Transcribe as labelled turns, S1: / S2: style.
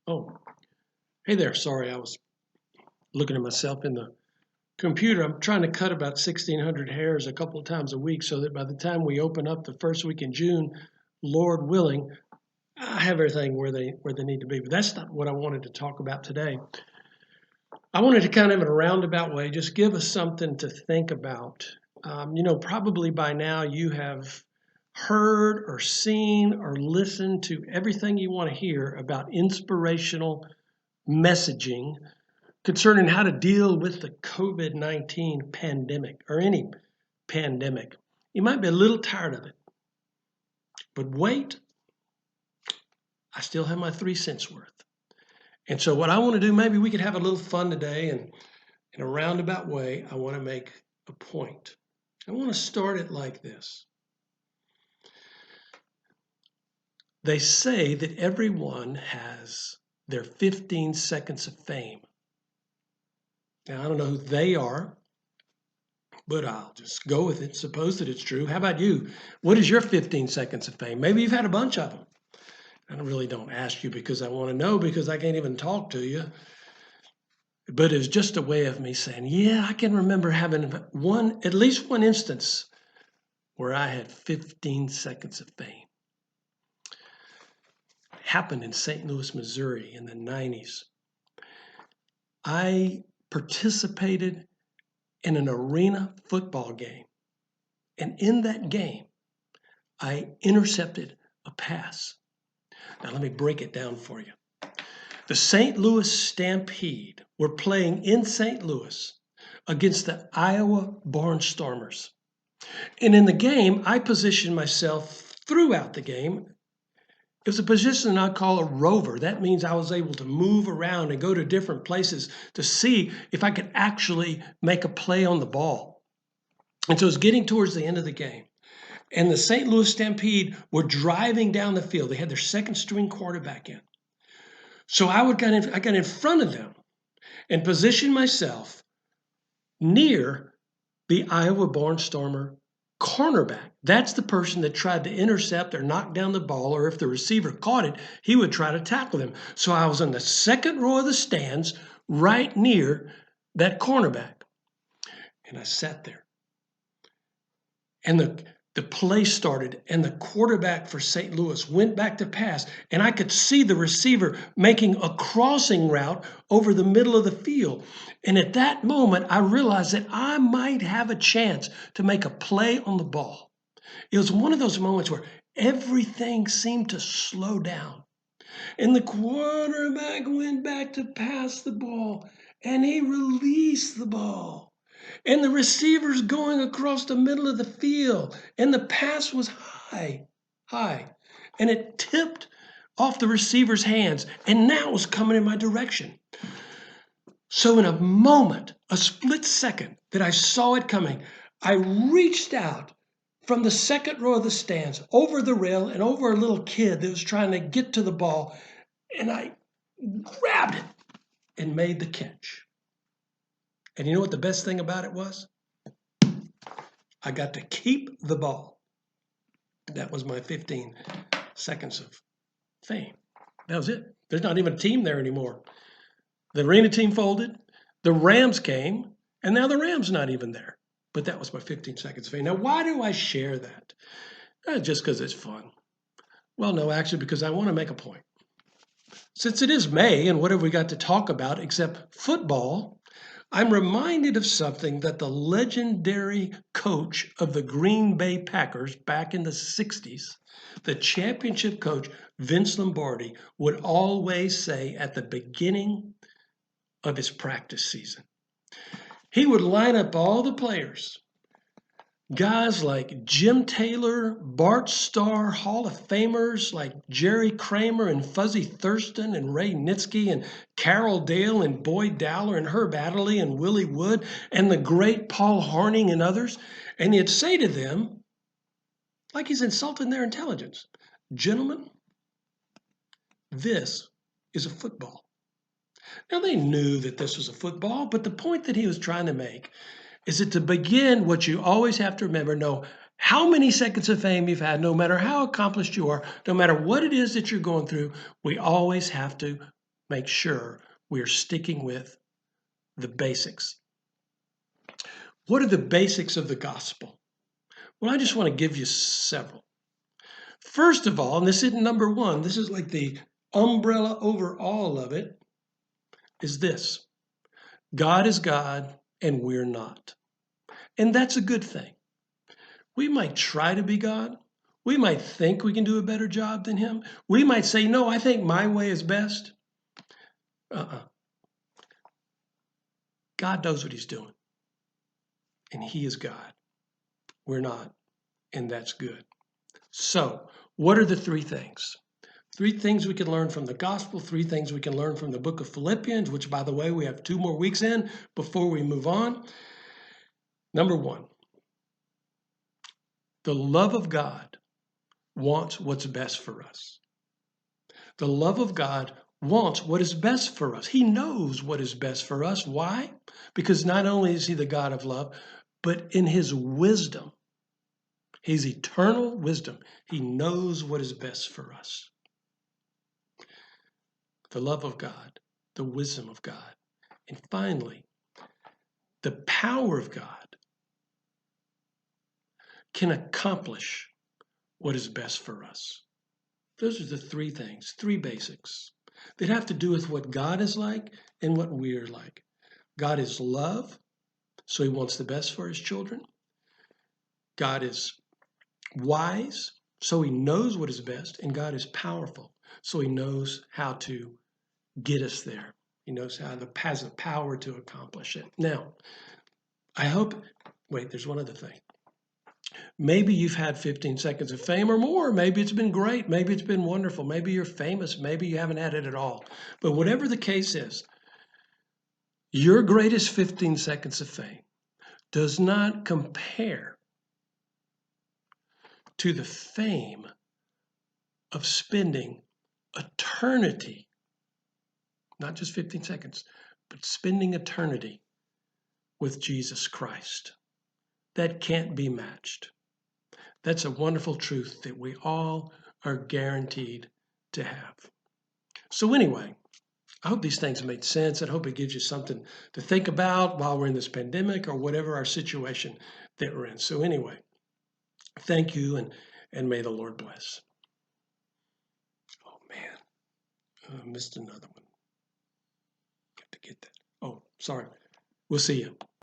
S1: Oh, hey there. Sorry, I was looking at myself in the computer. I'm trying to cut about 1,600 hairs a couple of times a week so that by the time we open up the first week in June, Lord willing, I have everything where they need to be. But that's not what I wanted to talk about today. I wanted to kind of in a roundabout way just give us something to think about. Probably by now you have heard or seen or listened to everything you want to hear about inspirational messaging concerning how to deal with the COVID-19 pandemic or any pandemic. You might be a little tired of it, but wait, I still have my 3 cents worth. And so, what I want to do, maybe we could have a little fun today, and in a roundabout way, I want to make a point. I want to start it like this. They say that everyone has their 15 seconds of fame. Now, I don't know who they are, but I'll just go with it. Suppose that it's true. How about you? What is your 15 seconds of fame? Maybe you've had a bunch of them. I really don't ask you because I want to know because I can't even talk to you. But it's just a way of me saying, yeah, I can remember having at least one instance where I had 15 seconds of fame. It happened in St. Louis, Missouri in the 90s. I participated in an arena football game. And in that game, I intercepted a pass. Now, let me break it down for you. The St. Louis Stampede were playing in St. Louis against the Iowa Barnstormers. And in the game, I positioned myself throughout the game. It was a position I call a rover. That means I was able to move around and go to different places to see if I could actually make a play on the ball. And so it was getting towards the end of the game. And the St. Louis Stampede were driving down the field. They had their second string quarterback in. So I got in front of them and positioned myself near the Iowa Barnstormer cornerback. That's the person that tried to intercept or knock down the ball, or if the receiver caught it, he would try to tackle them. So I was on the second row of the stands right near that cornerback. And I sat there. And the play started, and the quarterback for St. Louis went back to pass, and I could see the receiver making a crossing route over the middle of the field. And at that moment, I realized that I might have a chance to make a play on the ball. It was one of those moments where everything seemed to slow down. And the quarterback went back to pass the ball, and he released the ball. And the receiver's going across the middle of the field, and the pass was high, and it tipped off the receiver's hands, and now it was coming in my direction. So in a moment, a split second that I saw it coming, I reached out from the second row of the stands over the rail and over a little kid that was trying to get to the ball, and I grabbed it and made the catch. And you know what the best thing about it was? I got to keep the ball. That was my 15 seconds of fame. That was it. There's not even a team there anymore. The arena team folded, the Rams came, and now the Rams not even there. But that was my 15 seconds of fame. Now, why do I share that? Just because it's fun. Well, no, actually, because I want to make a point. Since it is May, and what have we got to talk about except football? I'm reminded of something that the legendary coach of the Green Bay Packers back in the 60s, the championship coach Vince Lombardi, would always say at the beginning of his practice season. He would line up all the players, guys like Jim Taylor, Bart Starr, Hall of Famers like Jerry Kramer and Fuzzy Thurston and Ray Nitschke and Carroll Dale and Boyd Dowler and Herb Adderley and Willie Wood and the great Paul Hornung and others. And he'd say to them, like he's insulting their intelligence, gentlemen, this is a football. Now they knew that this was a football, but the point that he was trying to make is that to begin, what you always have to remember, no how many seconds of fame you've had, no matter how accomplished you are, no matter what it is that you're going through, we always have to make sure we're sticking with the basics. What are the basics of the gospel? Well, I just want to give you several. First of all, and this isn't number one, this is like the umbrella over all of it, is this: God is God and we're not. And that's a good thing. We might try to be God. We might think we can do a better job than Him. We might say, no, I think my way is best. God knows what He's doing. And He is God. We're not. And that's good. So, what are the three things? Three things we can learn from the gospel, three things we can learn from the book of Philippians, which, by the way, we have 2 more weeks in before we move on. Number one, the love of God wants what's best for us. The love of God wants what is best for us. He knows what is best for us. Why? Because not only is He the God of love, but in His wisdom, His eternal wisdom, He knows what is best for us. The love of God, the wisdom of God, and finally, the power of God can accomplish what is best for us. Those are the three things, three basics that have to do with what God is like and what we are like. God is love, so He wants the best for His children. God is wise, so He knows what is best. And God is powerful, so He knows how to get us there. He knows how has the power to accomplish it. Now, I hope, wait, there's one other thing. Maybe you've had 15 seconds of fame or more. Maybe it's been great. Maybe it's been wonderful. Maybe you're famous. Maybe you haven't had it at all. But whatever the case is, your greatest 15 seconds of fame does not compare to the fame of spending eternity, not just 15 seconds, but spending eternity with Jesus Christ. That can't be matched. That's a wonderful truth that we all are guaranteed to have. So anyway, I hope these things made sense. I hope it gives you something to think about while we're in this pandemic or whatever our situation that we're in. So anyway, thank you, and may the Lord bless. Oh man, I missed another one. Got to get that. Oh, sorry. We'll see you.